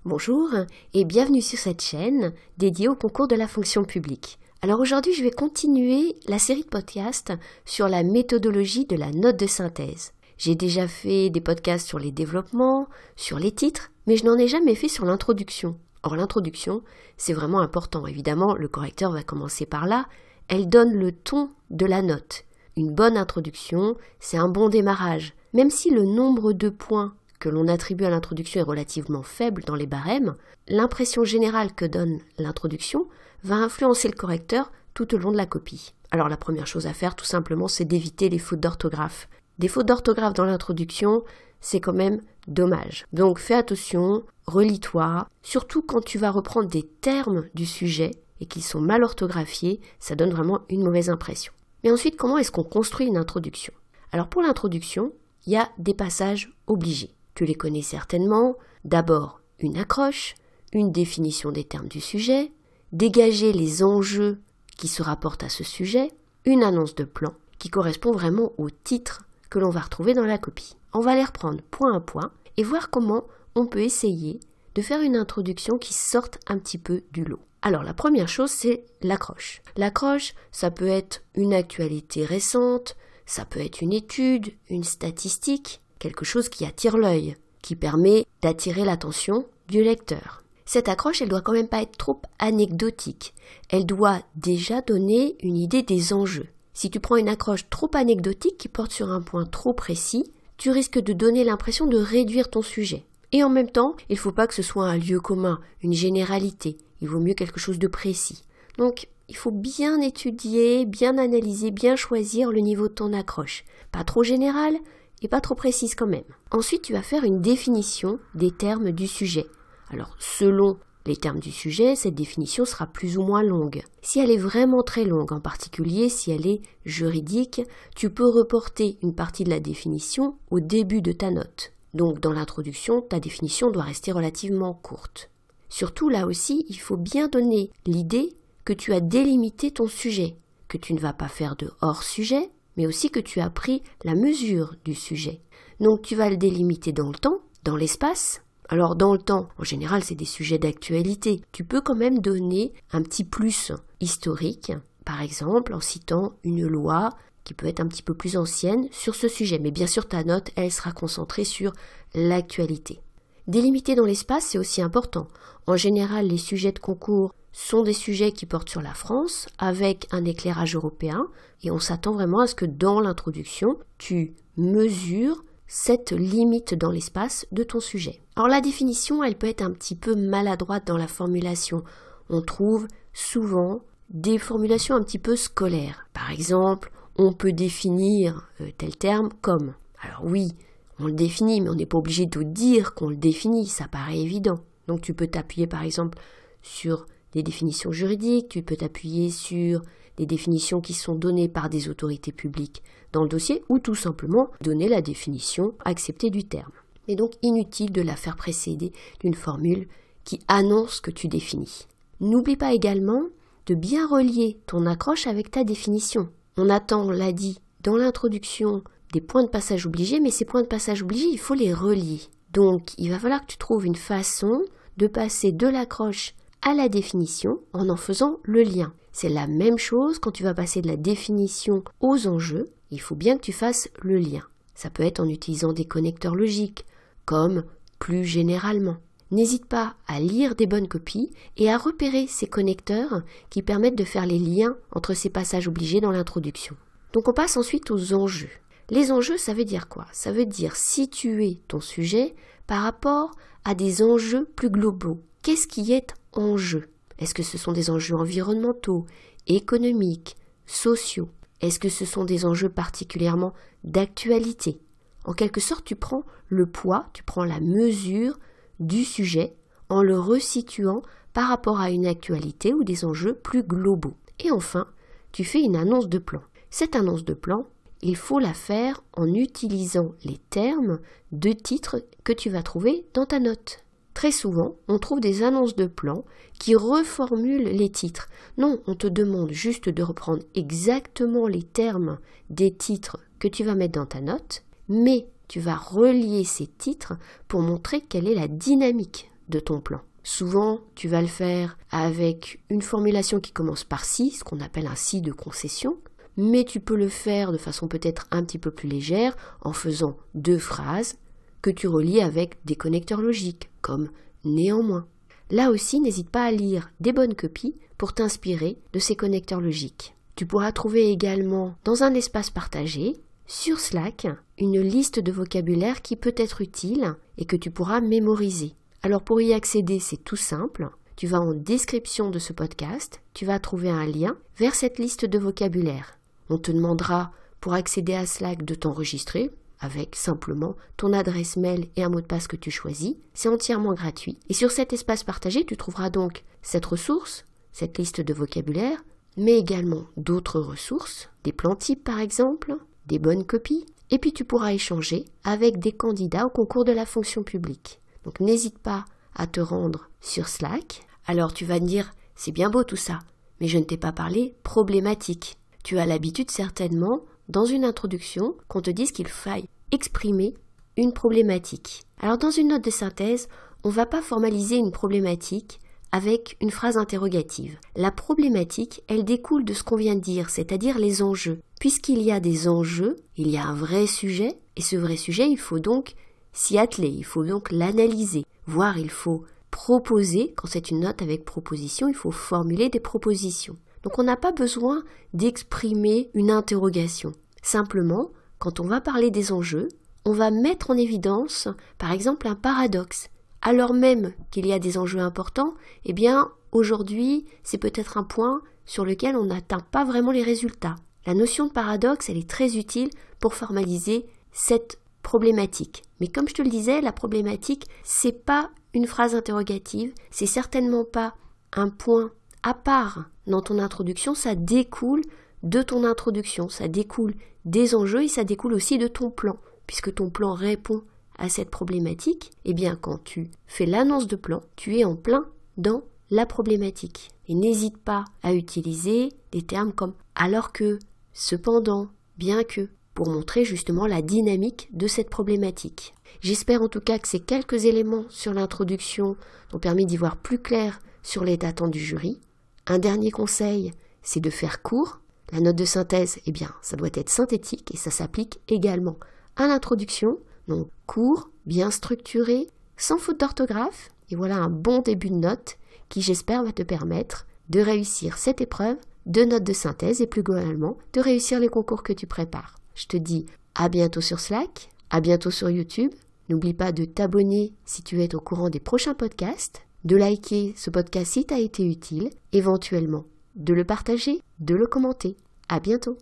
Bonjour et bienvenue sur cette chaîne dédiée au concours de la fonction publique. Alors aujourd'hui, je vais continuer la série de podcasts sur la méthodologie de la note de synthèse. J'ai déjà fait des podcasts sur les développements, sur les titres, mais je n'en ai jamais fait sur l'introduction. Or l'introduction, c'est vraiment important. Évidemment, le correcteur va commencer par là. Elle donne le ton de la note. Une bonne introduction, c'est un bon démarrage. Même si le nombre de points que l'on attribue à l'introduction est relativement faible dans les barèmes, l'impression générale que donne l'introduction va influencer le correcteur tout au long de la copie. Alors la première chose à faire, tout simplement, c'est d'éviter les fautes d'orthographe. Des fautes d'orthographe dans l'introduction, c'est quand même dommage. Donc fais attention, relis-toi, surtout quand tu vas reprendre des termes du sujet et qu'ils sont mal orthographiés, ça donne vraiment une mauvaise impression. Mais ensuite, comment est-ce qu'on construit une introduction? Alors pour l'introduction, il y a des passages obligés. Tu les connais certainement. D'abord, une accroche, une définition des termes du sujet, dégager les enjeux qui se rapportent à ce sujet, une annonce de plan qui correspond vraiment au titre que l'on va retrouver dans la copie. On va les reprendre point à point et voir comment on peut essayer de faire une introduction qui sorte un petit peu du lot. Alors la première chose, c'est l'accroche. L'accroche, ça peut être une actualité récente, ça peut être une étude, une statistique, quelque chose qui attire l'œil, qui permet d'attirer l'attention du lecteur. Cette accroche, elle doit quand même pas être trop anecdotique. Elle doit déjà donner une idée des enjeux. Si tu prends une accroche trop anecdotique qui porte sur un point trop précis, tu risques de donner l'impression de réduire ton sujet. Et en même temps, il ne faut pas que ce soit un lieu commun, une généralité. Il vaut mieux quelque chose de précis. Donc, il faut bien étudier, bien analyser, bien choisir le niveau de ton accroche. Pas trop général et pas trop précise quand même. Ensuite, tu vas faire une définition des termes du sujet. Alors, selon les termes du sujet, cette définition sera plus ou moins longue. Si elle est vraiment très longue, en particulier si elle est juridique, tu peux reporter une partie de la définition au début de ta note. Donc, dans l'introduction, ta définition doit rester relativement courte. Surtout, là aussi, il faut bien donner l'idée que tu as délimité ton sujet, que tu ne vas pas faire de hors-sujet, mais aussi que tu as pris la mesure du sujet. Donc tu vas le délimiter dans le temps, dans l'espace. Alors dans le temps, en général, c'est des sujets d'actualité. Tu peux quand même donner un petit plus historique, par exemple en citant une loi qui peut être un petit peu plus ancienne sur ce sujet. Mais bien sûr, ta note, elle sera concentrée sur l'actualité. Délimiter dans l'espace, c'est aussi important. En général, les sujets de concours sont des sujets qui portent sur la France avec un éclairage européen et on s'attend vraiment à ce que dans l'introduction, tu mesures cette limite dans l'espace de ton sujet. Alors la définition, elle peut être un petit peu maladroite dans la formulation. On trouve souvent des formulations un petit peu scolaires. Par exemple, on peut définir tel terme comme. Alors oui, on le définit, mais on n'est pas obligé de dire qu'on le définit, ça paraît évident. Donc tu peux t'appuyer par exemple sur des définitions juridiques, tu peux t'appuyer sur des définitions qui sont données par des autorités publiques dans le dossier ou tout simplement donner la définition acceptée du terme. Mais donc inutile de la faire précéder d'une formule qui annonce ce que tu définis. N'oublie pas également de bien relier ton accroche avec ta définition. On attend, on l'a dit, dans l'introduction des points de passage obligés, mais ces points de passage obligés, il faut les relier. Donc il va falloir que tu trouves une façon de passer de l'accroche à la définition en faisant le lien. C'est la même chose quand tu vas passer de la définition aux enjeux, il faut bien que tu fasses le lien. Ça peut être en utilisant des connecteurs logiques, comme plus généralement. N'hésite pas à lire des bonnes copies et à repérer ces connecteurs qui permettent de faire les liens entre ces passages obligés dans l'introduction. Donc on passe ensuite aux enjeux. Les enjeux, ça veut dire quoi? Ça veut dire situer ton sujet par rapport à des enjeux plus globaux. Qu'est-ce qui est en jeu? Est-ce que ce sont des enjeux environnementaux, économiques, sociaux? Est-ce que ce sont des enjeux particulièrement d'actualité? En quelque sorte, tu prends le poids, tu prends la mesure du sujet en le resituant par rapport à une actualité ou des enjeux plus globaux. Et enfin, tu fais une annonce de plan. Cette annonce de plan, il faut la faire en utilisant les termes de titres que tu vas trouver dans ta note. Très souvent, on trouve des annonces de plan qui reformulent les titres. Non, on te demande juste de reprendre exactement les termes des titres que tu vas mettre dans ta note, mais tu vas relier ces titres pour montrer quelle est la dynamique de ton plan. Souvent, tu vas le faire avec une formulation qui commence par si, ce qu'on appelle un si de concession, mais tu peux le faire de façon peut-être un petit peu plus légère en faisant 2 phrases que tu relis avec des connecteurs logiques, comme néanmoins. Là aussi, n'hésite pas à lire des bonnes copies pour t'inspirer de ces connecteurs logiques. Tu pourras trouver également dans un espace partagé, sur Slack, une liste de vocabulaire qui peut être utile et que tu pourras mémoriser. Alors pour y accéder, c'est tout simple. Tu vas en description de ce podcast, tu vas trouver un lien vers cette liste de vocabulaire. On te demandera pour accéder à Slack de t'enregistrer avec simplement ton adresse mail et un mot de passe que tu choisis. C'est entièrement gratuit. Et sur cet espace partagé, tu trouveras donc cette ressource, cette liste de vocabulaire, mais également d'autres ressources, des plans types par exemple, des bonnes copies, et puis tu pourras échanger avec des candidats au concours de la fonction publique. Donc n'hésite pas à te rendre sur Slack. Alors tu vas me dire, c'est bien beau tout ça, mais je ne t'ai pas parlé problématique. Tu as l'habitude certainement, dans une introduction, qu'on te dise qu'il faille exprimer une problématique. Alors dans une note de synthèse, on ne va pas formaliser une problématique avec une phrase interrogative. La problématique, elle découle de ce qu'on vient de dire, c'est-à-dire les enjeux. Puisqu'il y a des enjeux, il y a un vrai sujet, et ce vrai sujet, il faut donc s'y atteler, il faut donc l'analyser, voire il faut proposer, quand c'est une note avec proposition, il faut formuler des propositions. Donc on n'a pas besoin d'exprimer une interrogation. Simplement, quand on va parler des enjeux, on va mettre en évidence, par exemple, un paradoxe. Alors même qu'il y a des enjeux importants, eh bien, aujourd'hui, c'est peut-être un point sur lequel on n'atteint pas vraiment les résultats. La notion de paradoxe, elle est très utile pour formaliser cette problématique. Mais comme je te le disais, la problématique, c'est pas une phrase interrogative, c'est certainement pas un point à part dans ton introduction, ça découle de ton introduction, ça découle des enjeux et ça découle aussi de ton plan. Puisque ton plan répond à cette problématique, eh bien quand tu fais l'annonce de plan, tu es en plein dans la problématique. Et n'hésite pas à utiliser des termes comme alors que, cependant, bien que, pour montrer justement la dynamique de cette problématique. J'espère en tout cas que ces quelques éléments sur l'introduction t'ont permis d'y voir plus clair sur les attentes du jury. Un dernier conseil, c'est de faire court. La note de synthèse, eh bien, ça doit être synthétique et ça s'applique également à l'introduction. Donc court, bien structuré, sans faute d'orthographe. Et voilà un bon début de note qui, j'espère, va te permettre de réussir cette épreuve de notes de synthèse et plus globalement de réussir les concours que tu prépares. Je te dis à bientôt sur Slack, à bientôt sur YouTube. N'oublie pas de t'abonner si tu es au courant des prochains podcasts, de liker ce podcast si t'as été utile, éventuellement de le partager, de le commenter. À bientôt.